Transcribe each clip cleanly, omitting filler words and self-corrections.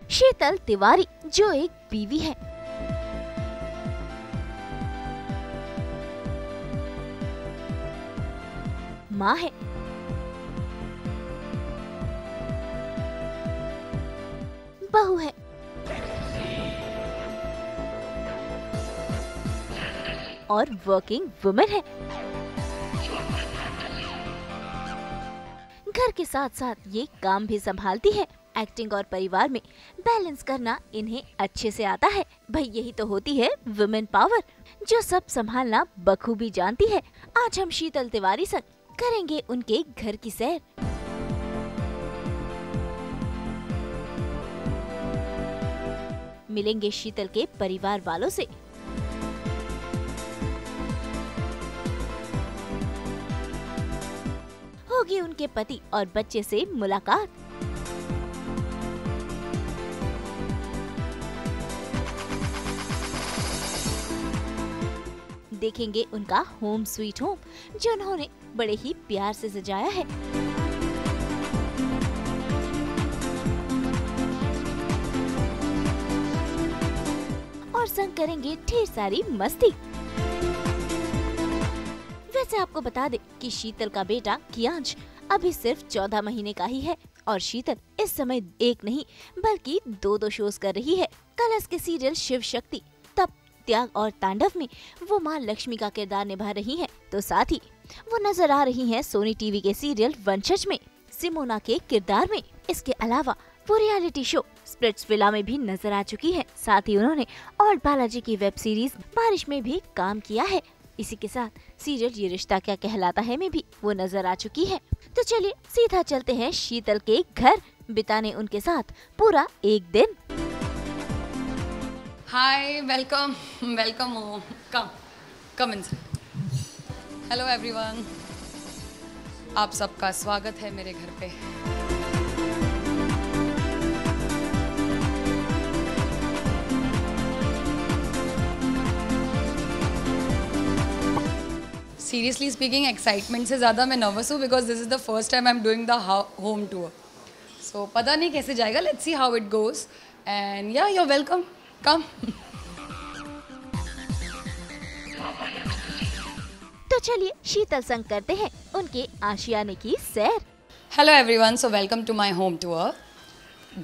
शीतल तिवारी जो एक बीवी है। माँ है। बहू है। और वर्किंग वुमेन है। घर के साथ साथ ये काम भी संभालती है। एक्टिंग और परिवार में बैलेंस करना इन्हें अच्छे से आता है। भाई यही तो होती है वुमेन पावर, जो सब संभालना बखूबी जानती है। आज हम शीतल तिवारी संग करेंगे उनके घर की सैर। मिलेंगे शीतल के परिवार वालों से। होगी उनके पति और बच्चे से मुलाकात। देखेंगे उनका होम स्वीट होम, जो उन्होंने बड़े ही प्यार से सजाया है। और संग करेंगे ढेर सारी मस्ती। वैसे आपको बता दे कि शीतल का बेटा कियांश अभी सिर्फ 14 महीने का ही है और शीतल इस समय एक नहीं बल्कि दो शोज कर रही है। कलर्स के सीरियल शिव शक्ति, तप, त्याग और तांडव में वो माँ लक्ष्मी का किरदार निभा रही हैं, तो साथ ही वो नजर आ रही हैं सोनी टीवी के सीरियल वंशज में सिमोना के किरदार में। इसके अलावा वो रियलिटी शो स्प्लिट्सविला में भी नजर आ चुकी है। साथ ही उन्होंने ऑल्ड बालाजी की वेब सीरीज बारिश में भी काम किया है। इसी के साथ सीरियल ये रिश्ता क्या कहलाता है में भी वो नजर आ चुकी है। तो चलिए सीधा चलते हैं शीतल के घर, बिताने उनके साथ पूरा एक दिन। Hi, welcome welcome, come inside. Hello everyone, आप सबका स्वागत है मेरे घर पे। सीरियसली स्पीकिंग, एक्साइटमेंट से ज़्यादा मैं नर्वस हूँ because this is the first time I am doing the home tour. So पता नहीं कैसे जाएगा, let's see how it goes and yeah you are welcome, come. तो चलिए शीतल संग करते हैं उनके आशियाने की सैर। Hello everyone, so welcome to my home tour.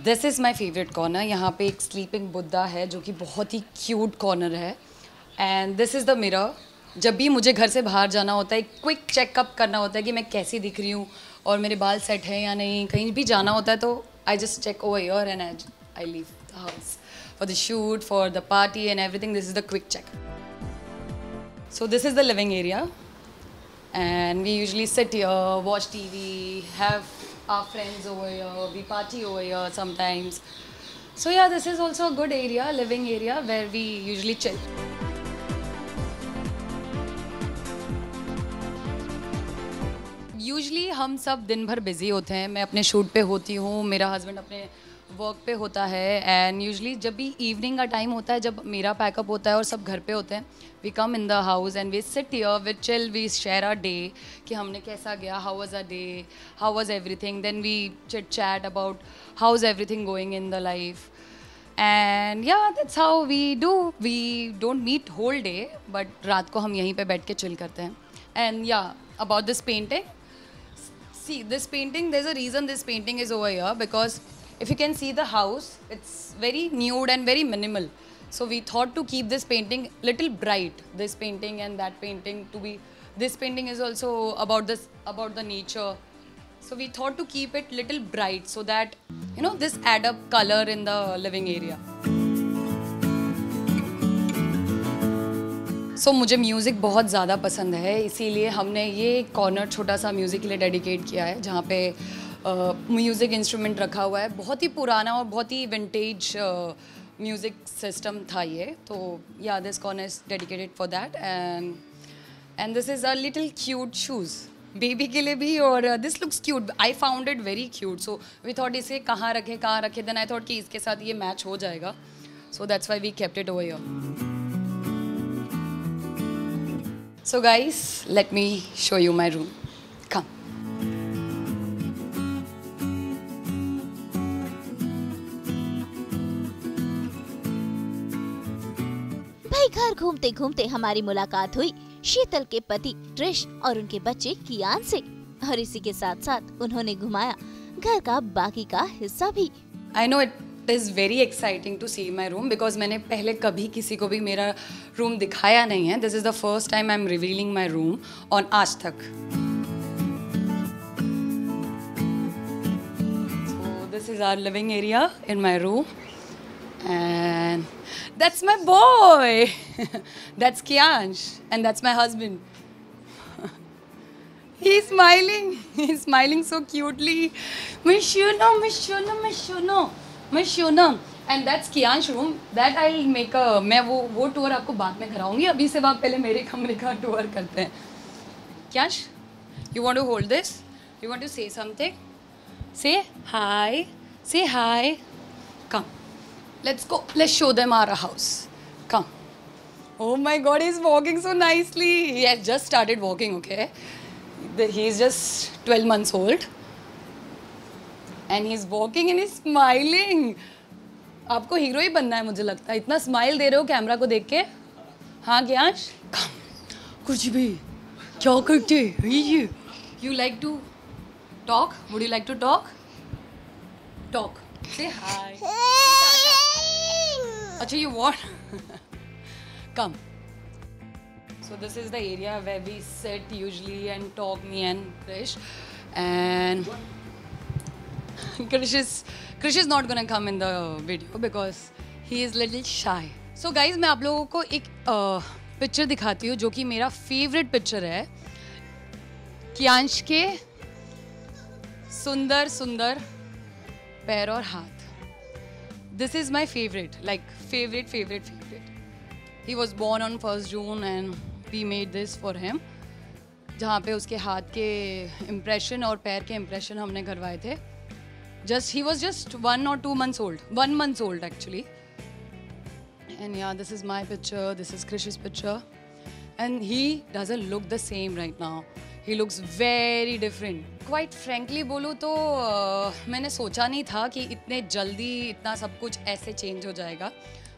This is my favourite corner. यहाँ पे एक स्लीपिंग बुद्धा है जो कि बहुत ही क्यूट कॉर्नर है। And this is the mirror. जब भी मुझे घर से बाहर जाना होता है, क्विक चेकअप करना होता है कि मैं कैसी दिख रही हूँ और मेरे बाल सेट हैं या नहीं, कहीं भी जाना होता है तो I just check over here and I leave the house for the shoot, for the party and everything. This is the quick check. So this is the living area and we usually sit here, watch TV, have our friends over here, we party over here sometimes. So yeah, this is also a good area, living area where we usually chill. Usually हम सब दिन भर busy होते हैं। मैं अपने shoot पे होती हूँ, मेरा हस्बैंड अपने वर्क पे होता है एंड यूजली जब भी इवनिंग का टाइम होता है, जब मेरा पैकअप होता है और सब घर पे होते हैं, we come in the house and we sit here with chill, we share our day कि हमने कैसा गया, how was our day, how was everything, then we chit chat about how is everything going in the life and yeah that's how we do. We don't meet whole day but रात को हम यहीं पे बैठ के chill करते हैं। And या about this painting, see this painting, there's a reason this painting is over here because if you can see the house, it's very nude and very minimal. So we thought to keep this painting little bright, this painting and that painting to be, this painting is also about this, about the nature. So we thought to keep it little bright so that, you know, this add up color in the living area. सो मुझे music बहुत ज़्यादा पसंद है, इसीलिए हमने ये corner छोटा सा म्यूज़िक के लिए डेडिकेट किया है, जहाँ पे म्यूज़िक इंस्ट्रूमेंट रखा हुआ है। बहुत ही पुराना और बहुत ही विंटेज म्यूज़िक सिस्टम था ये। तो yeah this corner is dedicated for that and this is a little cute shoes baby के लिए भी। और this looks cute, I found it very cute. So we thought इसे कहाँ रखे देन आई थॉट कि इसके साथ ये मैच हो जाएगा। So that's why we kept it over here. So guys, let me show you my room. Come. वही घर घूमते घूमते हमारी मुलाकात हुई शीतल के पति कृष और उनके बच्चे कियान से, और इसी के साथ साथ उन्होंने घुमाया घर का बाकी का हिस्सा भी। I know it is very exciting to see my room because मैंने पहले कभी किसी को भी मेरा रूम दिखाया नहीं है. This is the first time I'm revealing my room on आज तक. So this is our living area in my room. And that's my boy. That's Kiansh, and that's my husband. He's smiling. He's smiling so cutely. Mishuna. And that's Kiansh room. That I'll make a. मैं वो tour आपको बाद में कराऊंगी. अभी से आप पहले मेरे कमरे का tour करते हैं. Kiansh, you want to hold this? You want to say something? Say hi. Say hi. Come. Let's go. Let's show them our house. Come. Oh my God, he's walking so nicely. He has just started walking, okay? He's just 12 months old. And he's walking and he's smiling. आपको hero ही बनना है मुझे लगता है. इतना smile दे रहे हो camera को देख के. हाँ कियांश? Come. कुछ भी. क्या करते? You like to talk? Would you like to talk? Talk. Say hi. Achha, you want? Come. So this is the area where we sit usually and talk, me and Krish. And Krish is not gonna come in the video because he is little shy. So guys, मैं आप लोगों को एक picture दिखाती हूँ जो कि मेरा फेवरेट पिक्चर है. कियांश के सुंदर सुंदर पैर और हाथ. This is my favorite, like favorite. He was born on 1st June and we made this for him. जहाँ पे उसके हाथ के impression और पैर के impression हमने करवाए थे. He was just 1 or 2 months old. 1 month old actually. And yeah, this is my picture. This is Krish's picture. And he doesn't look the same right now. He looks very different. Quite frankly बोलूँ तो मैंने सोचा नहीं था कि इतने जल्दी इतना सब कुछ ऐसे चेंज हो जाएगा.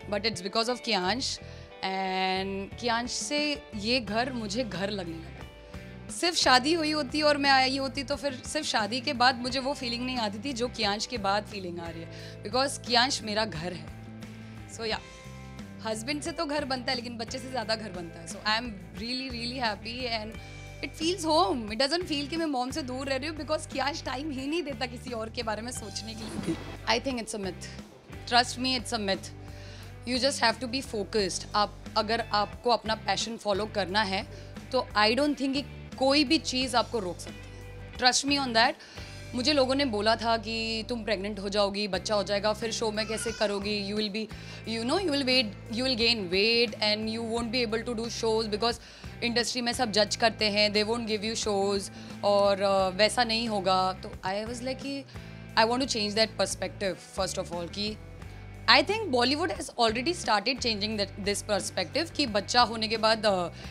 But it's because of Kiyansh. And Kiyansh से ये घर मुझे घर लगने लगा. सिर्फ शादी हुई होती और मैं आई होती तो फिर सिर्फ शादी के बाद मुझे वो फीलिंग नहीं आती थी जो कियांश के बाद फीलिंग आ रही है. Because कियांश मेरा घर है. So yeah. हस्बैंड से तो घर बनता है लेकिन बच्चे से ज़्यादा घर बनता है. So I am really happy and it feels home. It doesn't feel कि मैं मॉम से दूर रह रही हूँ because कियांश टाइम ही नहीं देता किसी और के बारे में सोचने के लिए. I think it's a myth. Trust me, it's a myth. You just have to be focused. अगर आपको अपना पैशन फॉलो करना है तो I don't think कि कोई भी चीज़ आपको रोक सकती है. Trust me on that. मुझे लोगों ने बोला था कि तुम प्रेग्नेंट हो जाओगी, बच्चा हो जाएगा, फिर शो में कैसे करोगी, you will gain weight and you won't be able to do shows because industry में सब जज करते हैं, they won't give you shows और वैसा नहीं होगा. तो I was like कि I want to change that perspective first of all कि I think Bollywood has already started changing this perspective कि बच्चा होने के बाद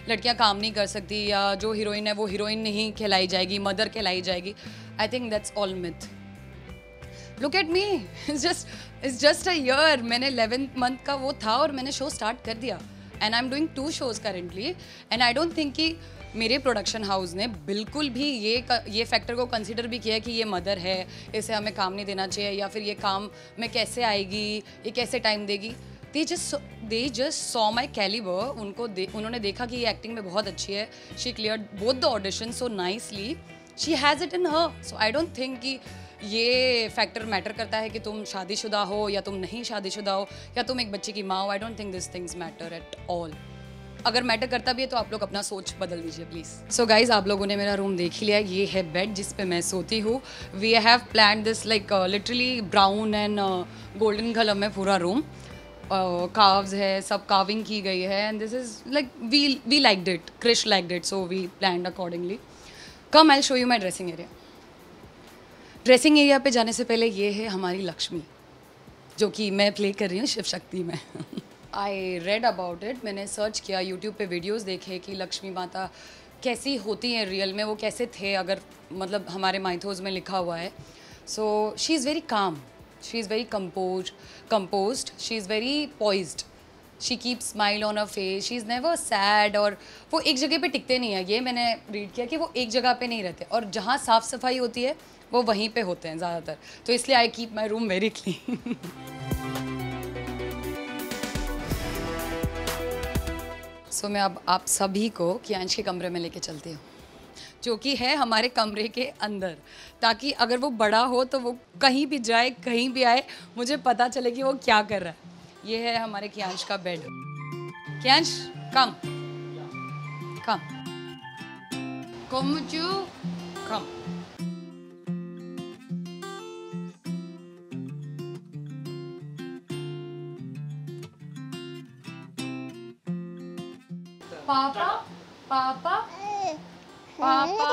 लड़कियां काम नहीं कर सकती या जो हीरोइन है वो हीरोइन नहीं कहलाई जाएगी, मदर कहलाई जाएगी. I think that's all myth. Look at me. It's just a year. मैंने 11th month का वो था और मैंने शो स्टार्ट कर दिया. And I'm doing 2 shows currently. And I don't think कि मेरे प्रोडक्शन हाउस ने बिल्कुल भी ये फैक्टर को कंसिडर भी किया कि ये मदर है, इसे हमें काम नहीं देना चाहिए या फिर ये काम में कैसे आएगी, ये कैसे टाइम देगी. They just saw my caliber. उन्होंने देखा कि ये एक्टिंग में बहुत अच्छी है. She cleared both the auditions so nicely. She has it in her. So I don't think कि ये फैक्टर मैटर करता है कि तुम शादीशुदा हो या तुम नहीं शादीशुदा हो या तुम एक बच्चे की माँ हो. I don't think this things matter at all. अगर मैटर करता भी है तो आप लोग अपना सोच बदल दीजिए प्लीज़. सो गाइज, आप लोगों ने मेरा रूम देख ही लिया. ये है बेड जिस पे मैं सोती हूँ. We have plan this like literally brown and golden colour में पूरा रूम. कार्व्स है, सब कार्विंग की गई है. And this is like we liked it. Krish liked it, so we planned accordingly. Come I show you my dressing area. Dressing area पे जाने से पहले ये है हमारी लक्ष्मी जो कि मैं प्ले कर रही हूँ शिव शक्ति में. I read about it. मैंने सर्च किया, यूट्यूब पे वीडियोस देखे कि लक्ष्मी माता कैसी होती हैं रियल में, वो कैसे थे अगर मतलब हमारे माइथोज में लिखा हुआ है. So she is very calm, she is very composed, she is very poised. She keep smile on her face, she is never sad. और वो एक जगह पे टिकते नहीं है, ये मैंने रीड किया कि वो एक जगह पे नहीं रहते, और जहाँ साफ़ सफाई होती है वो वहीं पे होते हैं ज़्यादातर। तो इसलिए I keep my room very clean. So मैं अब आप सभी को कियांश के कमरे में लेके चलती हूँ, जो कि है हमारे कमरे के अंदर, ताकि अगर वो बड़ा हो तो वो कहीं भी जाए, कहीं भी आए, मुझे पता चले कि वो क्या कर रहा है। ये है हमारे कियांश का बेड। कियांश, कम कम कोमुचू, कम। पापा पापा पापा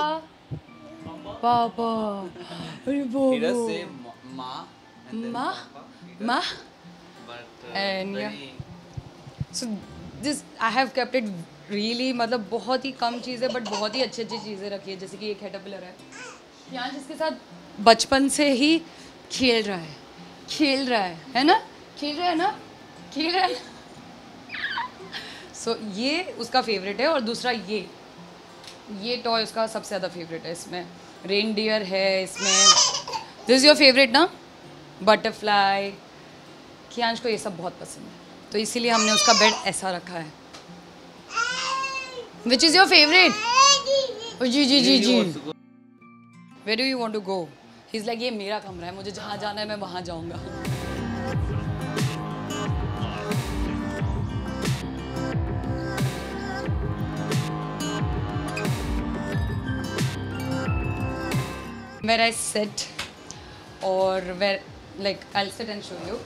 पापा, अरे He does Babu, say ma and then Ma? papa. He does, Ma? But And very so this I have kept it really, मतलब बहुत ही कम चीज़ें बट बहुत ही अच्छी अच्छी चीज़ें रखी है। जैसे कि ये कैटरपिलर है, यहाँ जिसके साथ बचपन से ही खेल रहा है ना, खेल रहा है ना, खेल रहा है। सो ये उसका फेवरेट है। और दूसरा ये टॉय उसका सबसे ज़्यादा फेवरेट है। इसमें रेनडियर है, इसमें दिस इज़ योर फेवरेट ना, बटरफ्लाई। कियांश को ये सब बहुत पसंद है, तो इसीलिए हमने उसका बेड ऐसा रखा है। Which is your favourite? जी जी जी जी। Where do you want to go? He is like ये मेरा कमरा है, मुझे जहाँ जाना है मैं वहाँ जाऊँगा। Where I sit और where like I'll sit and show you।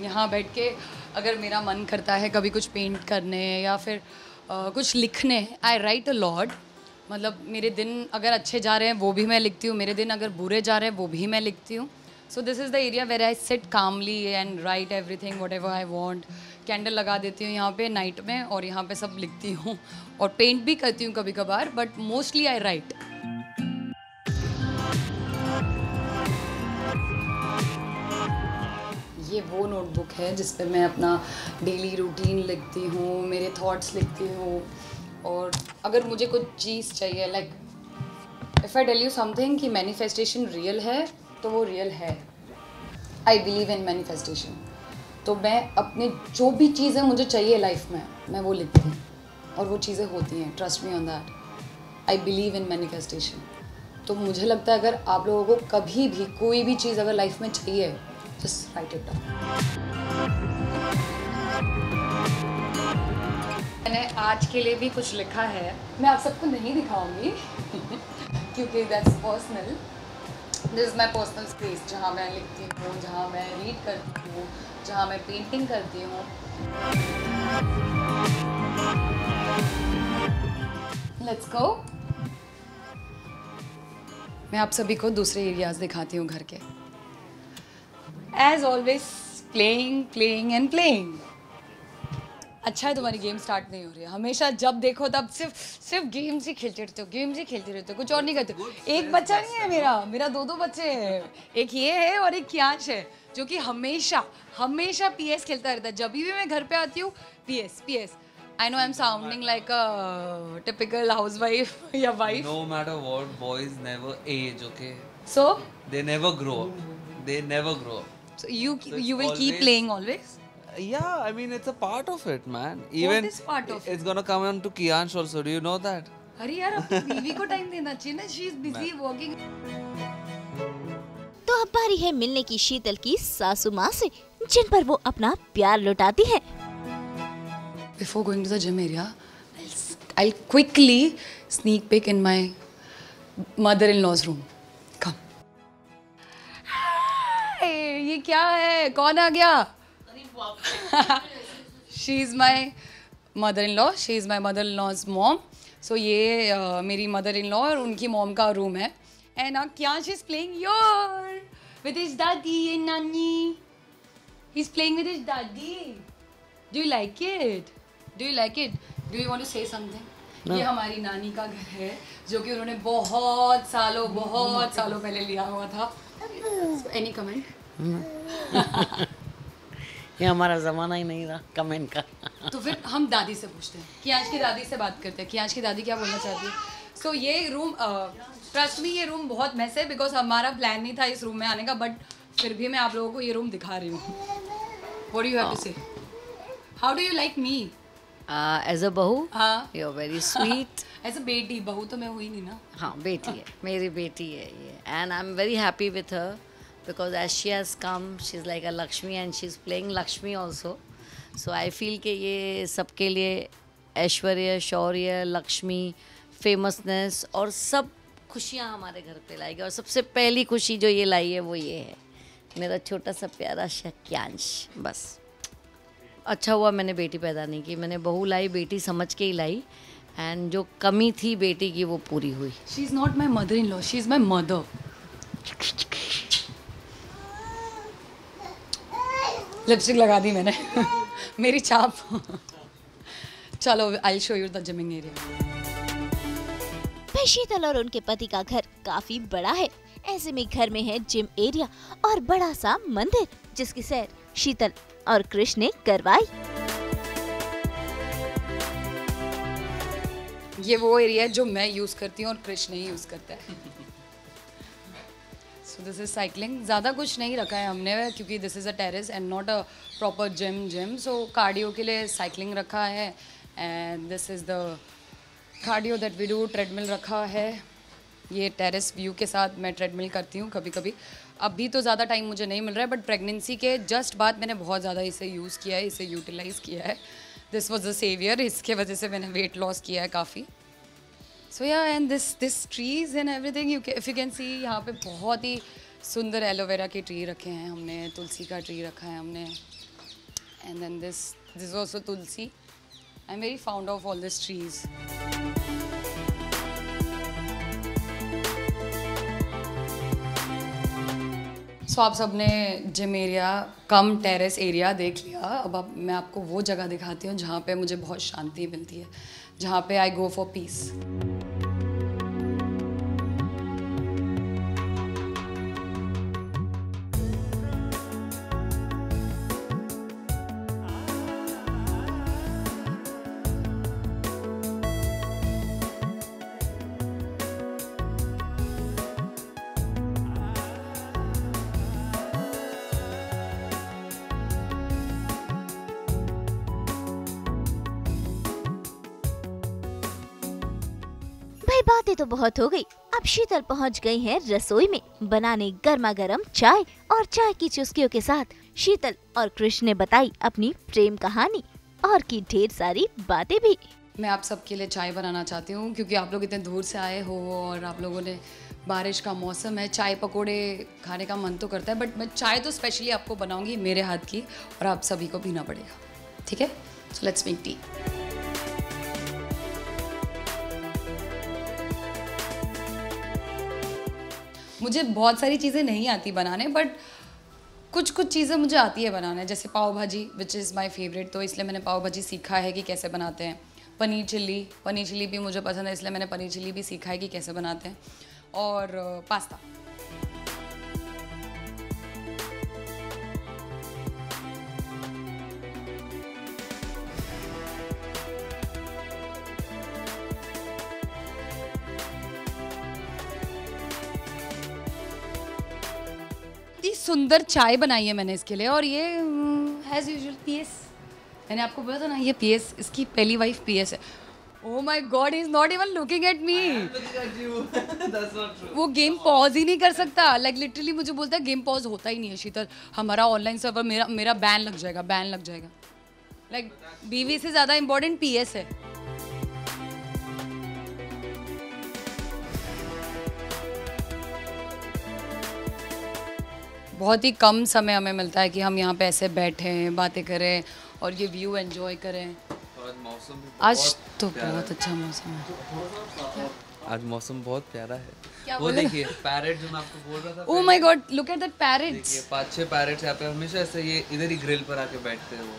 यहाँ बैठ के अगर मेरा मन करता है कभी कुछ पेंट करने या फिर कुछ लिखने, आई राइट अ लॉट। मतलब मेरे दिन अगर अच्छे जा रहे हैं वो भी मैं लिखती हूँ, मेरे दिन अगर बुरे जा रहे हैं वो भी मैं लिखती हूँ। So this is the area where I sit calmly and write everything whatever I want. Candle लगा देती हूँ यहाँ पे नाइट में, और यहाँ पे सब लिखती हूँ और पेंट भी करती हूँ कभी कभार, बट मोस्टली आई राइट। ये वो नोटबुक है जिस पे मैं अपना डेली रूटीन लिखती हूँ, मेरे थॉट्स लिखती हूँ। और अगर मुझे कुछ चीज़ चाहिए, like if I tell you something कि मैनिफेस्टेशन रियल है, तो वो रियल है। I believe in manifestation. तो मैं अपने जो भी चीज़ें मुझे चाहिए लाइफ में, मैं वो लिखती हूँ और वो चीज़ें होती हैं। Trust me on that. I believe in manifestation. तो मुझे लगता है अगर आप लोगों को कभी भी कोई भी चीज़ अगर लाइफ में चाहिए, just write it down। मैंने आज के लिए भी कुछ लिखा है, मैं आप सबको नहीं दिखाऊंगी क्योंकि that's personal। This is my personal space, जहाँ मैं लिखती हूँ, जहाँ मैं रीड करती हूँ, जहाँ मैं पेंटिंग करती हूँ। Let's go। मैं आप सभी को दूसरे एरियाज दिखाती हूँ घर के। As always, playing and playing। अच्छा है तुम्हारी गेम स्टार्ट नहीं हो रही है। हमेशा जब देखो तब सिर्फ गेम्स ही खेलते रहते हो, कुछ और नहीं करते हो। एक बच्चा नहीं है मेरा दो बच्चे हैं। एक ये है और एक कियांश है, जो कि हमेशा PS खेलता रहता है। जब भी मैं घर पे आती हूँ PS। I know I'm sounding like a typical housewife या wife। no matter what, boys never age, okay? So They never grow up. They never grow up. so you So it's will keep always- playing always? Yeah, I mean it's a part of it, man. Even is part of it's gonna come on to Kiyansh also. Do you know that? अरे यार अपनी बीवी को time देना चाहिए ना। She is busy working. तो अब बारी है मिलने की शीतल की सासू माँ से, जिन पर वो अपना प्यार लुटाती है। Before going to the gym area, I'll quickly sneak peek in my mother-in-law's room. Come. Hey, ये क्या है? कौन आ गया? She is my mother-in-law. She is my mother-in-law's mom. So ये मेरी mother-in-law और उनकी mom का room है. And now Kiyansh is playing here with his daddy and nanny. He's playing with his daddy. Do you like it? Do you like it? Do you want to say something? ये हमारी नानी का घर है, जो कि उन्होंने बहुत सालों पहले लिया हुआ था। Any comment? ये हमारा ज़माना ही नहीं रहा कमेंट का। तो फिर हम दादी से पूछते हैं कि आज की दादी से बात करते हैं कि आज की दादी क्या बोलना चाहती है। सो ये रूम, ट्रस्ट मी, ये रूम बहुत मैस है बिकॉज हमारा प्लान नहीं था इस रूम में आने का, बट फिर भी मैं आप लोगों को ये रूम दिखा रही हूँ। What do you have to say? How do you like me? As a बहू हाँ, यू आर वेरी स्वीट। ऐसे बेटी, बहू तो मैं हुई नहीं ना। हाँ बेटी है, मेरी बेटी है ये, and I am very happy with her because as she has come she is like a Lakshmi and she is playing Lakshmi also. So I feel कि ये सबके लिए ऐश्वर्य, शौर्य, लक्ष्मी, फेमसनेस और सब खुशियाँ हमारे घर पे लाएगी। और सबसे पहली खुशी जो ये लाई है वो ये है, मेरा छोटा सा प्यारा शक्यांश। बस अच्छा हुआ मैंने बेटी पैदा नहीं की, मैंने बहू लाई, बेटी समझ के ही लाई, एंड जो कमी थी बेटी की वो पूरी हुई। She is not my mother in law, she is my mother. Lipstick लगा दी मैंने मेरी छाप। चलो आई show you the gymming area. भाई शीतल और उनके पति का घर काफी बड़ा है। ऐसे में घर में है जिम एरिया और बड़ा सा मंदिर जिसकी सैर शीतल और कृष्ण ने करवाई। ये वो एरिया है जो मैं यूज़ करती हूँ और कृष्ण ही यूज़ करता है। So this is cycling. ज़्यादा कुछ नहीं रखा है हमने क्योंकि this is a terrace and not a proper gym. So cardio के लिए साइकिलिंग रखा है and this is the cardio that we do. Treadmill रखा है, ये टेरेस व्यू के साथ मैं ट्रेडमिल करती हूँ कभी कभी। अभी तो ज़्यादा टाइम मुझे नहीं मिल रहा है, बट प्रेगनेंसी के जस्ट बाद मैंने बहुत ज़्यादा इसे यूज़ किया है, इसे यूटिलाइज़ किया है। दिस वॉज द सेवियर, इसके वजह से मैंने वेट लॉस किया है काफ़ी। सो या and this trees and everything if you can see, यहाँ पे बहुत ही सुंदर एलोवेरा के ट्री रखे हैं हमने, तुलसी का ट्री रखा है हमने, and then this also tulsi. I am very fond of all this trees. So आप सब ने gym area cum terrace area देख लिया। अब मैं आपको वो जगह दिखाती हूँ जहाँ पे मुझे बहुत शांति मिलती है, जहाँ पे आई गो फॉर पीस। भाई बातें तो बहुत हो गई, अब शीतल पहुंच गई हैं रसोई में बनाने गर्मा गर्म चाय। और चाय की चुस्कियों के साथ शीतल और कृष्ण ने बताई अपनी प्रेम कहानी और की ढेर सारी बातें भी। मैं आप सबके लिए चाय बनाना चाहती हूँ क्योंकि आप लोग इतने दूर से आए हो और आप लोगों ने, बारिश का मौसम है, चाय पकोड़े खाने का मन तो करता है, बट मैं चाय तो स्पेशली आपको बनाऊंगी मेरे हाथ की और आप सभी को पीना पड़ेगा, ठीक है? So let's make tea. मुझे बहुत सारी चीज़ें नहीं आती बनाने, बट कुछ कुछ चीज़ें मुझे आती है बनाने, जैसे पाव भाजी विच इज़ माय फेवरेट, तो इसलिए मैंने पाव भाजी सीखा है कि कैसे बनाते हैं। पनीर चिल्ली भी मुझे पसंद है, इसलिए मैंने पनीर चिल्ली भी सीखा है कि कैसे बनाते हैं। और पास्ता। इतनी सुंदर चाय बनाई है मैंने इसके लिए, और ये एज यूजुअल पीएस, मैंने आपको बोला था ना ये पीएस, इसकी पहली वाइफ पीएस है। Oh my God, he is not even looking at me. वो गेम पॉज ही नहीं कर सकता, लाइक लिटरली मुझे बोलता है गेम पॉज होता ही नहीं है शीतल, हमारा ऑनलाइन सर्वर मेरा बैन लग जाएगा। लाइक बीवी से ज़्यादा इम्पोर्टेंट पीएस है। बहुत ही कम समय हमें मिलता है कि हम यहाँ पे ऐसे बैठें, बातें करें और ये व्यू एंजॉय करें। आज तो बहुत अच्छा मौसम है। आज मौसम बहुत प्यारा है। क्या वो बोले? देखिए पैरेट जो मैं आपको बोल रहा था। Oh my God, look at that parrots. ये 5-6 पैरेट्स यहाँ पे हमेशा ऐसे ये इधर ही ग्रिल पर आके बैठते हैं वो।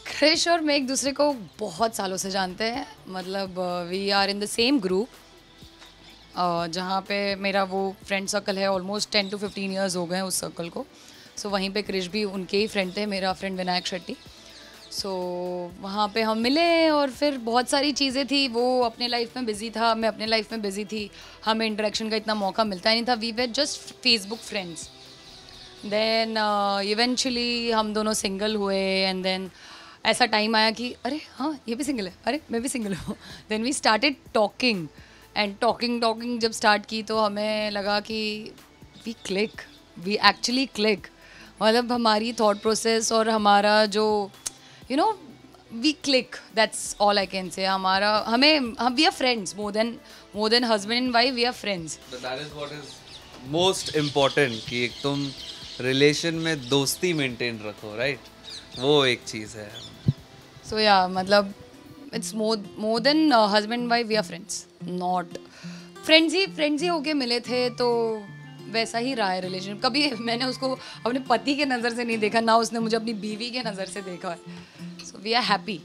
क्रिश और मैं एक दूसरे को बहुत सालों से जानते हैं, मतलब we are in the same group, जहाँ पे मेरा वो फ्रेंड सर्कल है, ऑलमोस्ट 10 to 15 ईयर्स हो गए हैं उस सर्कल को। सो वहीं पे क्रिश भी उनके ही फ्रेंड थे, मेरा फ्रेंड विनायक शेट्टी। सो वहाँ पे हम मिले और फिर बहुत सारी चीज़ें थी। वो अपने लाइफ में बिज़ी था, मैं अपने लाइफ में बिज़ी थी, हमें इंटरेक्शन का इतना मौका मिलता ही नहीं था। We were just Facebook friends. Then eventually हम दोनों सिंगल हुए एंड देन ऐसा टाइम आया कि अरे हाँ ये भी सिंगल है, अरे मैं भी सिंगल हूँ। Then we started talking and talking जब स्टार्ट की तो हमें लगा कि वी एक्चुअली क्लिक। मतलब हमारी थॉट प्रोसेस और हमारा जो we click, that's all I can say. हम we are friends more than husband and wife, we are friends. That is what is most important कि एक तुम रिलेशन में दोस्ती मेंटेन रखो, राइट? वो एक चीज़ है। सो या मतलब it's more than husband wife, we are friends, not friends ही होके मिले थे तो वैसा ही रहा है रिलेशन। कभी मैंने उसको अपने पति के नज़र से नहीं देखा, ना उसने मुझे अपनी बीवी के नज़र से देखा है। So we are happy.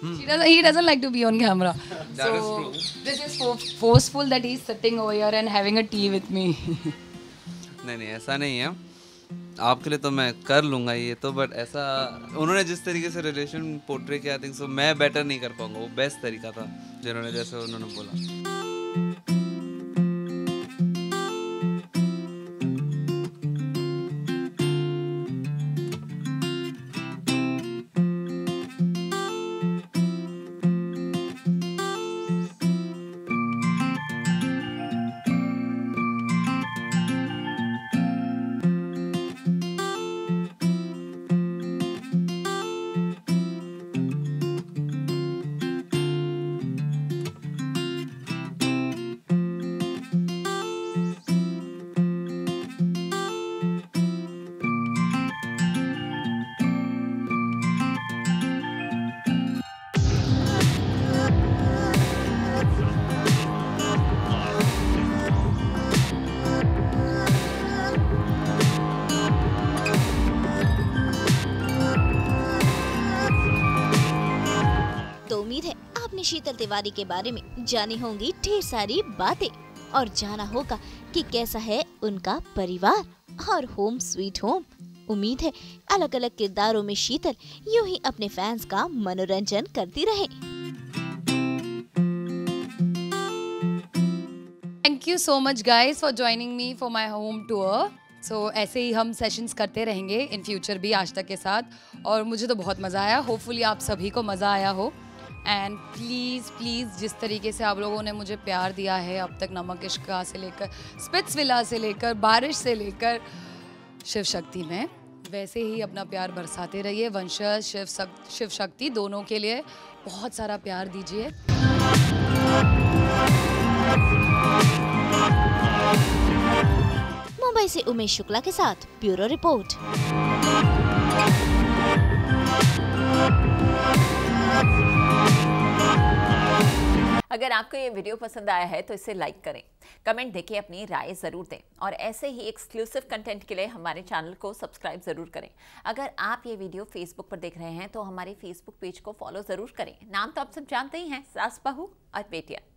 He doesn't like to be on camera. That is So true. this is forceful that he's sitting over here and having a tea with me. नहीं ऐसा नहीं है, आपके लिए तो मैं कर लूँगा ये तो, बट ऐसा उन्होंने जिस तरीके से रिलेशन पोर्ट्रे किया, आई थिंक सो मैं बेटर नहीं कर पाऊँगा। वो बेस्ट तरीका था जिन्होंने जैसे उन्होंने बोला। शीतल तिवारी के बारे में जानी होंगी ढेर सारी बातें और जाना होगा कि कैसा है उनका परिवार और होम स्वीट होम। उम्मीद है अलग अलग किरदारों में शीतल यूं ही अपने फैंस का मनोरंजन करती रहे। Thank you so much guys for joining me for my home tour. So ऐसे ही हम सेशंस करते रहेंगे इन फ्यूचर भी आज तक के साथ, और मुझे तो बहुत मज़ा आया। होपफुली आप सभी को मज़ा आया हो। एंड प्लीज़ जिस तरीके से आप लोगों ने मुझे प्यार दिया है अब तक, नमक इश्का से लेकर स्पिट्सविला से लेकर बारिश से लेकर शिव शक्ति में, वैसे ही अपना प्यार बरसाते रहिए। वंशज शिव शक्ति दोनों के लिए बहुत सारा प्यार दीजिए। मुंबई से उमेश शुक्ला के साथ ब्यूरो रिपोर्ट। अगर आपको ये वीडियो पसंद आया है तो इसे लाइक करें, कमेंट देके अपनी राय ज़रूर दें और ऐसे ही एक्सक्लूसिव कंटेंट के लिए हमारे चैनल को सब्सक्राइब ज़रूर करें। अगर आप ये वीडियो फेसबुक पर देख रहे हैं तो हमारे फेसबुक पेज को फॉलो ज़रूर करें। नाम तो आप सब जानते ही हैं, सास बहू और बेटियां।